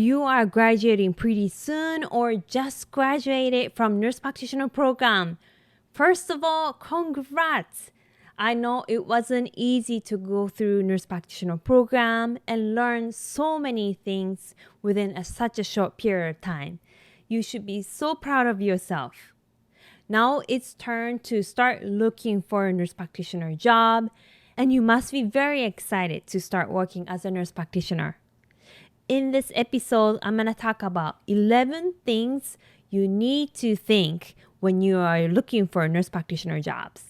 You are graduating pretty soon or just graduated from nurse practitioner program. First of all, congrats! I know it wasn't easy to go through nurse practitioner program and learn so many things within such a short period of time. You should be so proud of yourself. Now it's turn to start looking for a nurse practitioner job, and you must be very excited to start working as a nurse practitioner. In this episode, I'm going to talk about 11 things you need to think when you are looking for nurse practitioner jobs.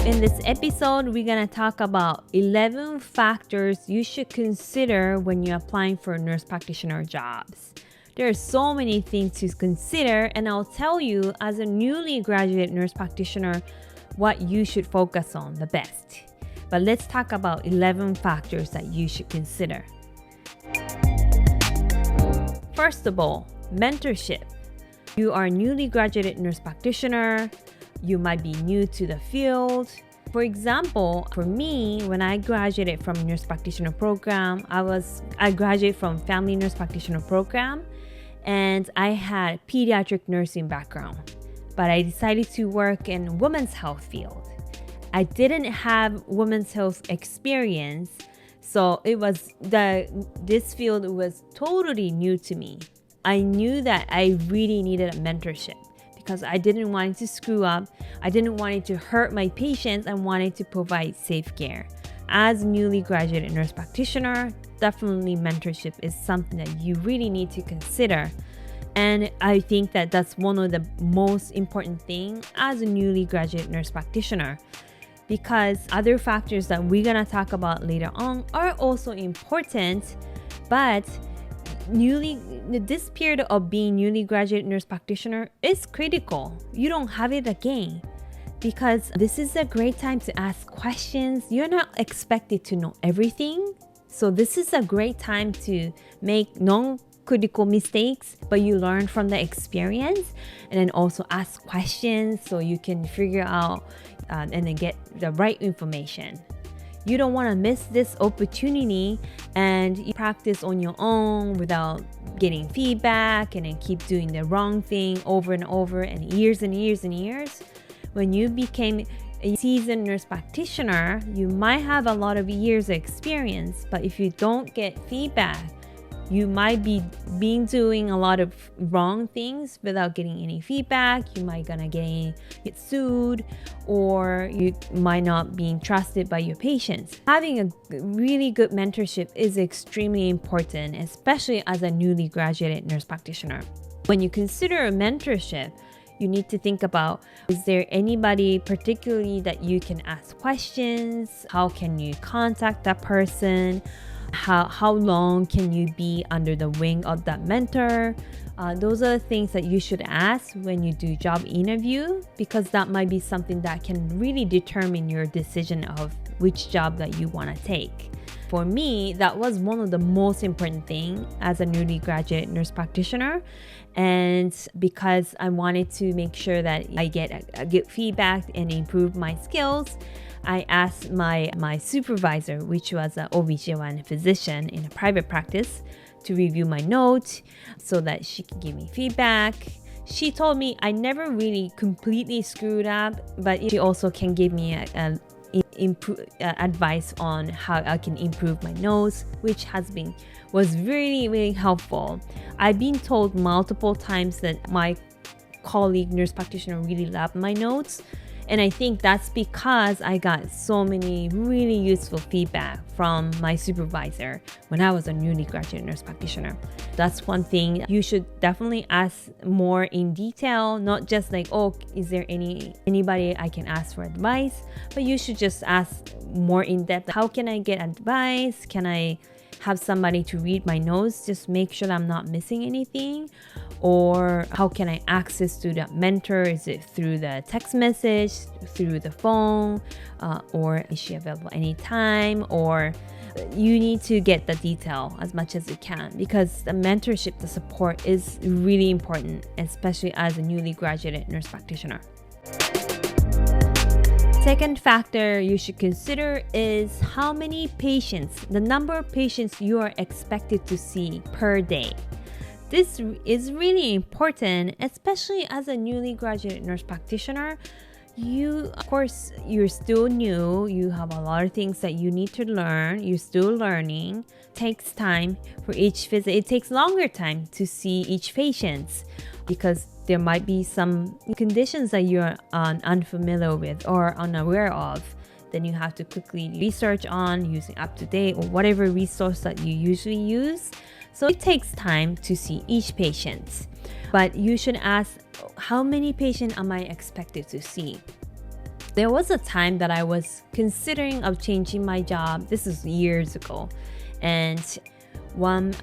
In this episode, we're going to talk about 11 factors you should consider when you're applying for nurse practitioner jobs. There are so many things to consider, and I'll tell you as a newly graduate nurse practitioner what you should focus on the best. But let's talk about 11 factors that you should consider. First of all, mentorship. You are a newly graduated nurse practitioner. You might be new to the field. For example, for me, when I graduated from nurse practitioner program, I graduated from family nurse practitioner program, and I had pediatric nursing background. But I decided to work in women's health field. I didn't have women's health experience, so this field was totally new to me. I knew that I really needed a mentorship because I didn't want to screw up. I didn't want it to hurt my patients. I wanted to provide safe care. As a newly graduated nurse practitioner, definitely mentorship is something that you really need to consider. And I think that that's one of the most important things as a newly graduate nurse practitioner, because other factors that we're going to talk about later on are also important, but this period of being newly graduate nurse practitioner is critical. You don't have it again, because this is a great time to ask questions. You're not expected to know everything. So this is a great time to make non-critical mistakes, but you learn from the experience, and then also ask questions so you can figure out and then get the right information. You don't want to miss this opportunity and you practice on your own without getting feedback and then keep doing the wrong thing over and over and years and years and years. When you became a seasoned nurse practitioner, you might have a lot of years of experience, but if you don't get feedback, you might be doing a lot of wrong things without getting any feedback. You might gonna get sued, or you might not be trusted by your patients. Having a really good mentorship is extremely important, especially as a newly graduated nurse practitioner. When you consider a mentorship, you need to think about, is there anybody particularly that you can ask questions? How can you contact that person? How long can you be under the wing of that mentor? Those are the things that you should ask when you do job interview, because that might be something that can really determine your decision of which job that you want to take. For me, that was one of the most important things as a newly graduate nurse practitioner. And because I wanted to make sure that I get a good feedback and improve my skills, I asked my supervisor, which was an OB/GYN physician in a private practice, to review my notes so that she could give me feedback. She told me I never really completely screwed up, but she also can give me advice on how I can improve my notes, which was really, really helpful. I've been told multiple times that my colleague nurse practitioner really loved my notes. And I think that's because I got so many really useful feedback from my supervisor when I was a newly graduate nurse practitioner. That's one thing you should definitely ask more in detail, not just like, oh, is there anybody I can ask for advice? But you should just ask more in depth. How can I get advice? Can I have somebody to read my notes, just make sure that I'm not missing anything? Or how can I access to that mentor? Is it through the text message, through the phone, or is she available anytime? Or you need to get the detail as much as you can, because the mentorship, the support is really important, especially as a newly graduated nurse practitioner. Second factor you should consider is how many patients, the number of patients you are expected to see per day. This is really important, especially as a newly graduated nurse practitioner. Of course, you're still new. You have a lot of things that you need to learn. You're still learning. It takes time for each visit. It takes longer time to see each patient because there might be some conditions that you're unfamiliar with or unaware of. Then you have to quickly research on using UpToDate or whatever resource that you usually use. So it takes time to see each patient. But you should ask, how many patients am I expected to see? There was a time that I was considering of changing my job. This is years ago. And one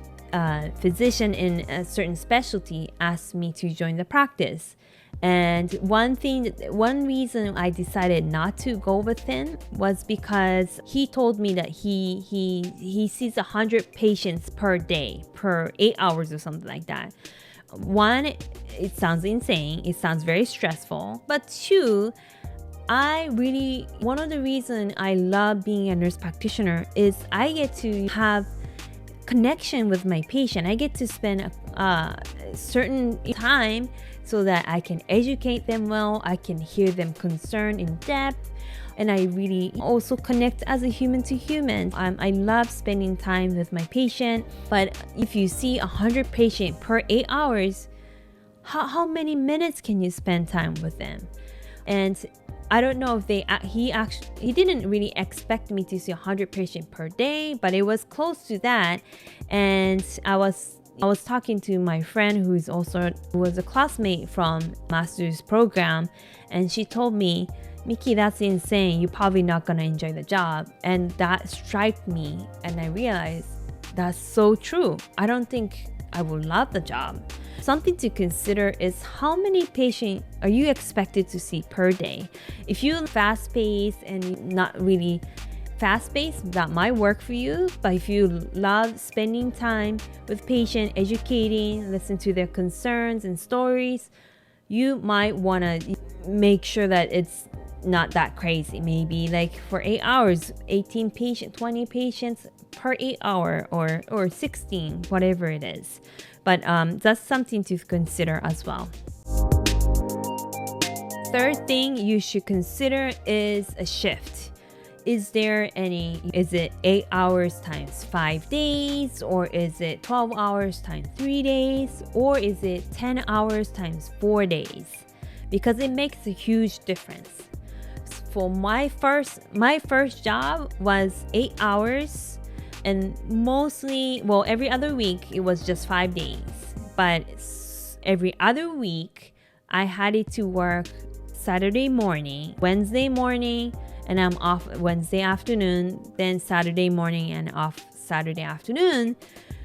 physician in a certain specialty asked me to join the practice. And one reason I decided not to go with him was because he told me that he sees 100 patients per day, per 8 hours or something like that. One, it sounds insane. It sounds very stressful. But two, one of the reasons I love being a nurse practitioner is I get to have connection with my patient. I get to spend a certain time so that I can educate them well, I can hear them concern in depth, and I really also connect as a human to human. I love spending time with my patient, but if you see 100 patients per 8 hours, how many minutes can you spend time with them? And I don't know if he didn't really expect me to see 100 patients per day, but it was close to that. And I was talking to my friend who was a classmate from master's program, and she told me, Miki, that's insane. You're probably not gonna enjoy the job. And that struck me, and I realized that's so true. I don't think I will love the job. Something to consider is how many patients are you expected to see per day. If you're fast-paced and not really fast-paced, that might work for you. But if you love spending time with patients, educating, listen to their concerns and stories, you might want to make sure that it's not that crazy. Maybe like for 8 hours, 18 patients, 20 patients per 8 hour, or 16, whatever it is. But that's something to consider as well. Third thing you should consider is a shift. Is it 8 hours times 5 days, or is it 12 hours times 3 days, or is it 10 hours times 4 days? Because it makes a huge difference. For my first job was 8 hours, and every other week it was just 5 days. But every other week I had it to work Saturday morning, Wednesday morning, and I'm off Wednesday afternoon, then Saturday morning and off Saturday afternoon.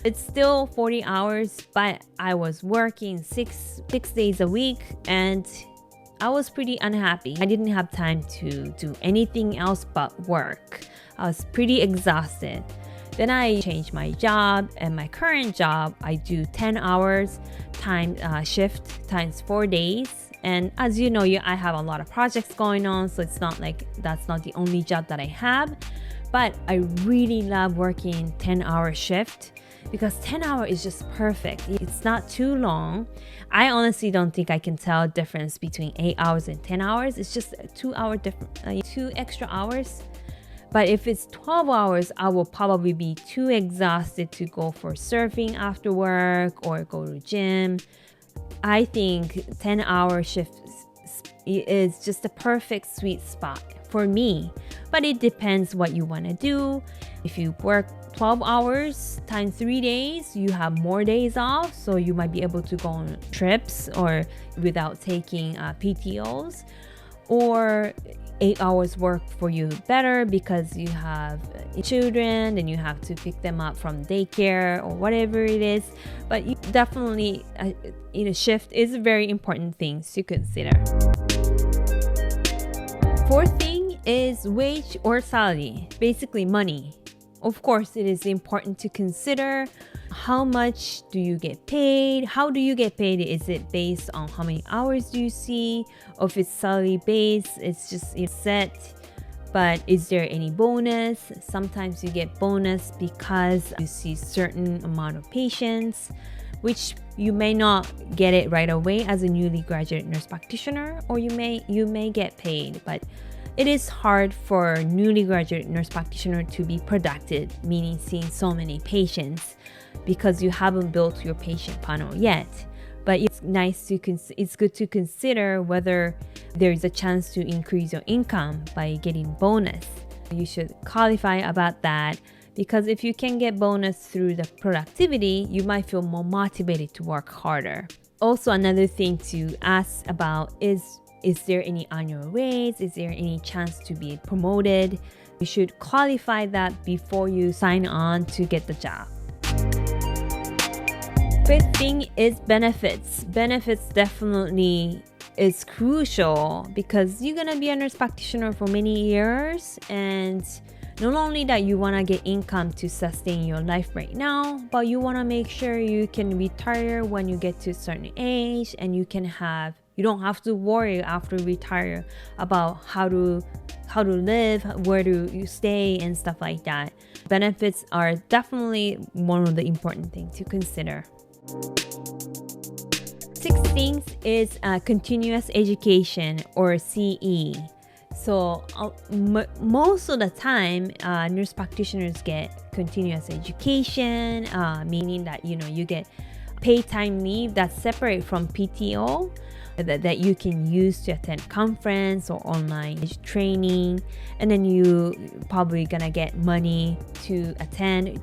It's still 40 hours, but I was working six days a week, and I was pretty unhappy. I didn't have time to do anything else but work. I was pretty exhausted. Then I changed my job, and my current job, I do 10 hours shift times 4 days. And as you know, I have a lot of projects going on, so it's not like that's not the only job that I have. But I really love working 10-hour shift because 10 hours is just perfect. It's not too long. I honestly don't think I can tell a difference between 8 hours and 10 hours. It's just 2 extra hours. But if it's 12 hours, I will probably be too exhausted to go for surfing after work or go to gym. I think 10-hour shift is just a perfect sweet spot for me. But it depends what you want to do. If you work 12 hours times 3 days, you have more days off, so you might be able to go on trips or without taking PTOs. Or 8 hours work for you better because you have children and you have to pick them up from daycare or whatever it is. But you definitely, shift is a very important thing to consider. Fourth thing is wage or salary, basically money Of course, it is important to consider how much do you get paid? How do you get paid? Is it based on how many hours do you see? Or if it's salary based, it's set. But is there any bonus? Sometimes you get bonus because you see certain amount of patients, which you may not get it right away as a newly graduate nurse practitioner, or you may get paid. But it is hard for newly graduate nurse practitioner to be productive, meaning seeing so many patients, because you haven't built your patient panel yet. But it's good to consider whether there is a chance to increase your income by getting bonus. You should qualify about that, because if you can get bonus through the productivity, you might feel more motivated to work harder. Also, another thing to ask about is there any annual raise? Is there any chance to be promoted? You should qualify that before you sign on to get the job. Fifth thing is benefits. Benefits definitely is crucial because you're gonna be a nurse practitioner for many years, and not only that you wanna get income to sustain your life right now, but you wanna make sure you can retire when you get to a certain age, and you don't have to worry after retire about how to live, where do you stay, and stuff like that. Benefits are definitely one of the important things to consider. Sixth thing is continuous education, or CE. So most of the time, nurse practitioners get continuous education, meaning that you get paid time leave that's separate from PTO that you can use to attend conference or online training, and then you probably gonna get money to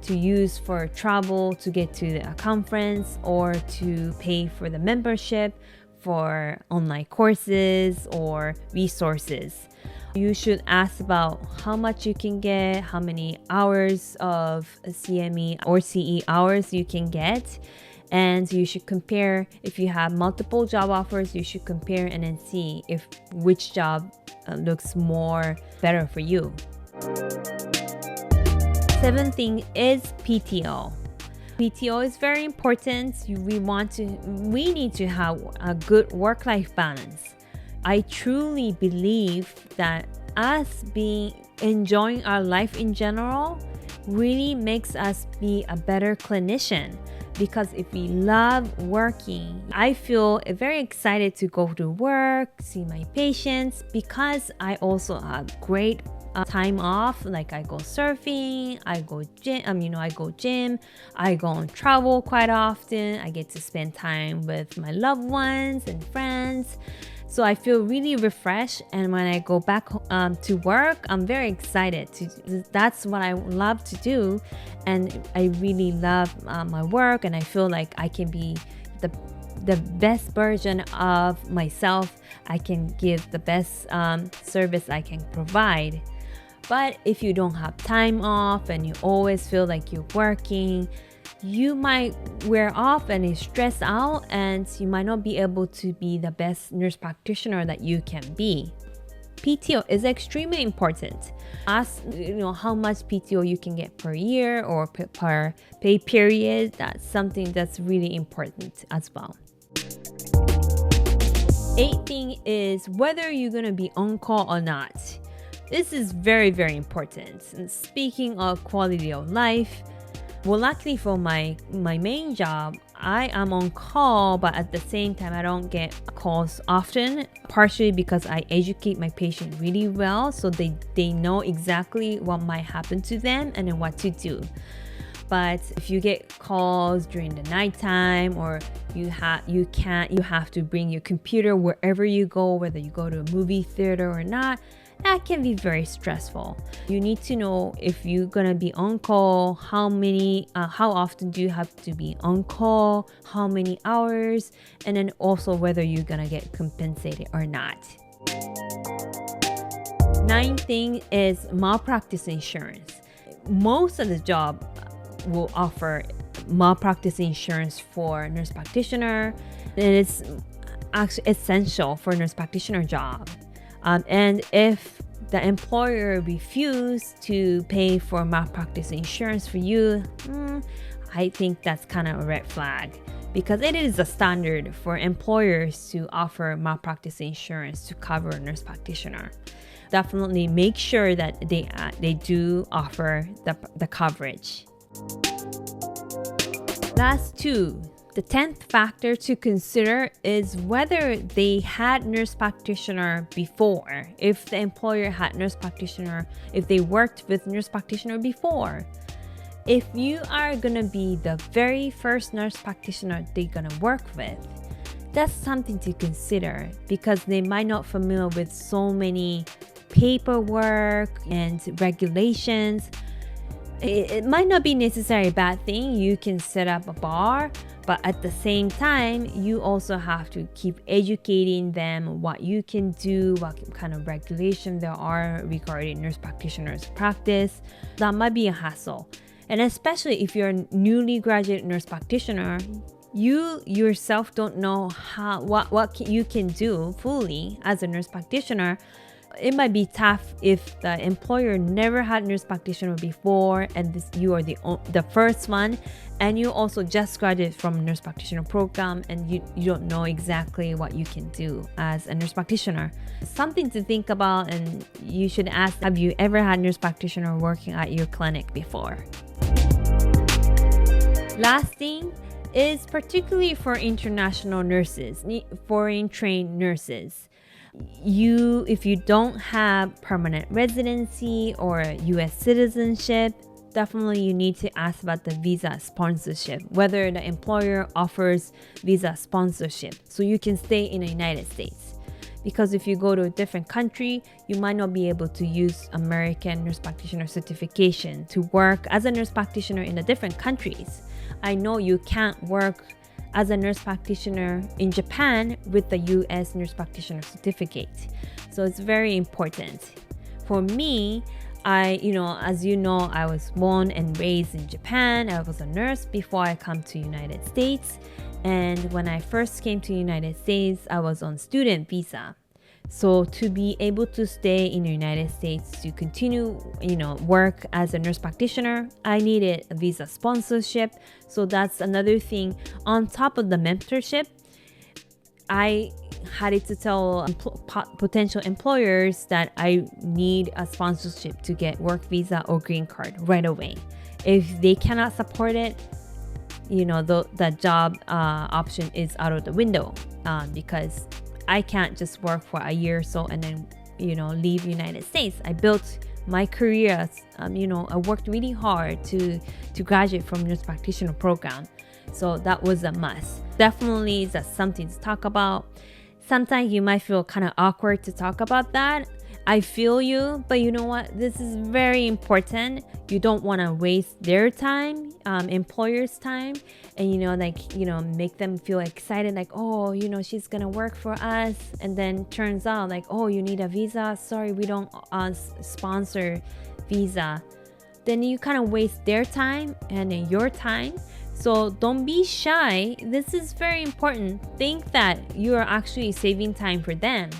use for travel to get to a conference, or to pay for the membership for online courses or resources. You should ask about how much you can get, how many hours of CME or CE hours you can get. And you should compare. If you have multiple job offers, you should compare and then see which job looks better for you. Seventh thing is PTO. PTO is very important. We need to have a good work-life balance. I truly believe that us enjoying our life in general really makes us be a better clinician. Because if we love working, I feel very excited to go to work, see my patients, because I also have great time off. Like I go surfing, I go gym, I go on travel quite often. I get to spend time with my loved ones and friends. So I feel really refreshed, and when I go back to work, I'm very excited. That's what I love to do, and I really love my work, and I feel like I can be the best version of myself. I can give the best service I can provide. But if you don't have time off and you always feel like you're working, you might wear off and is stressed out, and you might not be able to be the best nurse practitioner that you can be. PTO is extremely important. Ask how much PTO you can get per year or per pay period. That's something that's really important as well. Eighth thing is whether you're gonna be on call or not. This is very, very important. And speaking of quality of life, well, luckily for my main job, I am on call, but at the same time, I don't get calls often, partially because I educate my patient really well, so they know exactly what might happen to them and then what to do. But if you get calls during the nighttime, or you have to bring your computer wherever you go, whether you go to a movie theater or not, that can be very stressful. You need to know if you're gonna be on call, how often do you have to be on call, how many hours, and then also whether you're gonna get compensated or not. Ninth thing is malpractice insurance. Most of the job will offer malpractice insurance for nurse practitioner. It is actually essential for nurse practitioner job. And if the employer refused to pay for malpractice insurance for you, I think that's kind of a red flag, because it is a standard for employers to offer malpractice insurance to cover a nurse practitioner. Definitely make sure that they do offer the coverage. Last two. The 10th factor to consider is whether they had nurse practitioner before. If the employer had nurse practitioner, if they worked with nurse practitioner before. If you are gonna be the very first nurse practitioner they're gonna work with, that's something to consider, because they might not familiar with so many paperwork and regulations. It might not be necessarily a bad thing. You can set up a bar, but at the same time, you also have to keep educating them what you can do, what kind of regulation there are regarding nurse practitioners' practice. That might be a hassle. And especially if you're a newly graduate nurse practitioner, you yourself don't know what you can do fully as a nurse practitioner. It might be tough if the employer never had nurse practitioner before, and you are the first one, and you also just graduated from nurse practitioner program, and you don't know exactly what you can do as a nurse practitioner. Something to think about, and you should ask, have you ever had nurse practitioner working at your clinic before? Last thing is particularly for international nurses, foreign trained nurses. If you don't have permanent residency or US citizenship, definitely you need to ask about the visa sponsorship, whether the employer offers visa sponsorship so you can stay in the United States. Because if you go to a different country, you might not be able to use American nurse practitioner certification to work as a nurse practitioner in the different countries. I know you can't work as a nurse practitioner in Japan with the US nurse practitioner certificate. So it's very important. For me, as you know, I was born and raised in Japan. I was a nurse before I come to United States. And when I first came to United States, I was on student visa. So to be able to stay in the United States to continue, work as a nurse practitioner, I needed a visa sponsorship. So that's another thing. On top of the mentorship, I had to tell potential employers that I need a sponsorship to get work visa or green card right away. If they cannot support it, the job option is out of the window, because I can't just work for a year or so and then, leave United States. I built my career, I worked really hard to graduate from nurse practitioner program. So that was a must. Definitely that's something to talk about. Sometimes you might feel kind of awkward to talk about that. I feel you, but you know what? This is very important. You don't want to waste their time, employers' time, and make them feel excited, like, oh, she's gonna work for us, and then turns out like, oh, you need a visa. Sorry, we don't sponsor visa. Then you kind of waste their time and your time. So don't be shy. This is very important. Think that you are actually saving time for them.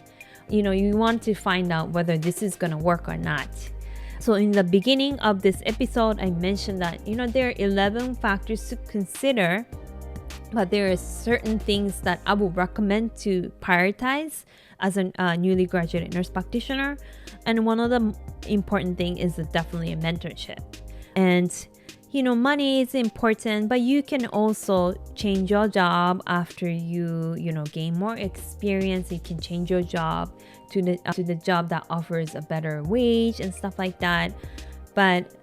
You want to find out whether this is going to work or not. So in the beginning of this episode, I mentioned that, there are 11 factors to consider, but there are certain things that I would recommend to prioritize as a newly graduated nurse practitioner. And one of the important things is definitely a mentorship. And money is important, but you can also change your job after you gain more experience. You can change your job to the job that offers a better wage and stuff like that. But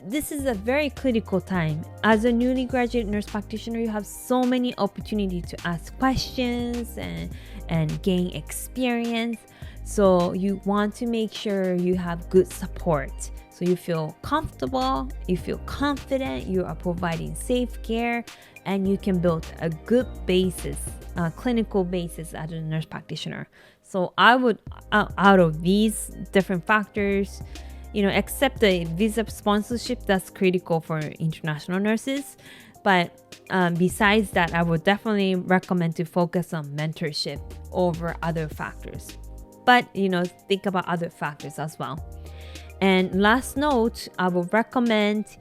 this is a very critical time. As a newly graduate nurse practitioner, you have so many opportunities to ask questions and gain experience. So you want to make sure you have good support. So you feel comfortable, you feel confident, you are providing safe care, and you can build a good basis, clinical basis as a nurse practitioner. So I would, out of these different factors, except the visa sponsorship, that's critical for international nurses. But besides that, I would definitely recommend to focus on mentorship over other factors. but think about other factors as well. And last note, I would recommend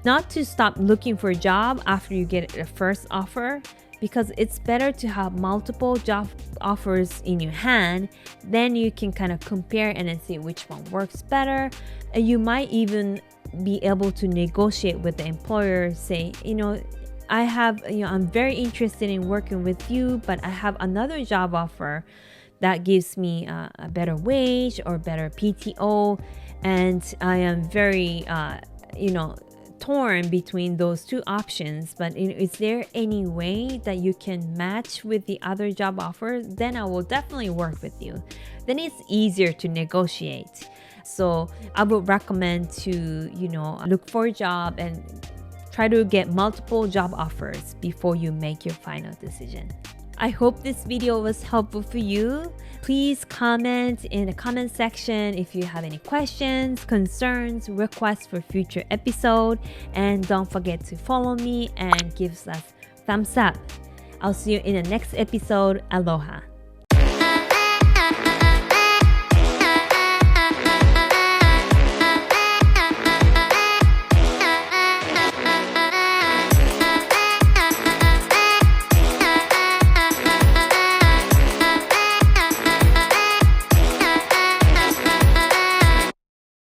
not to stop looking for a job after you get a first offer, because it's better to have multiple job offers in your hand. Then you can kind of compare and then see which one works better. And you might even be able to negotiate with the employer, say, I'm very interested in working with you, but I have another job offer that gives me a better wage or better PTO, and I am very torn between those two options, but is there any way that you can match with the other job offer? Then I will definitely work with you. Then it's easier to negotiate. So I would recommend to look for a job and try to get multiple job offers before you make your final decision. I hope this video was helpful for you. Please comment in the comment section if you have any questions, concerns, requests for future episode. And don't forget to follow me and give us thumbs up. I'll see you in the next episode. Aloha.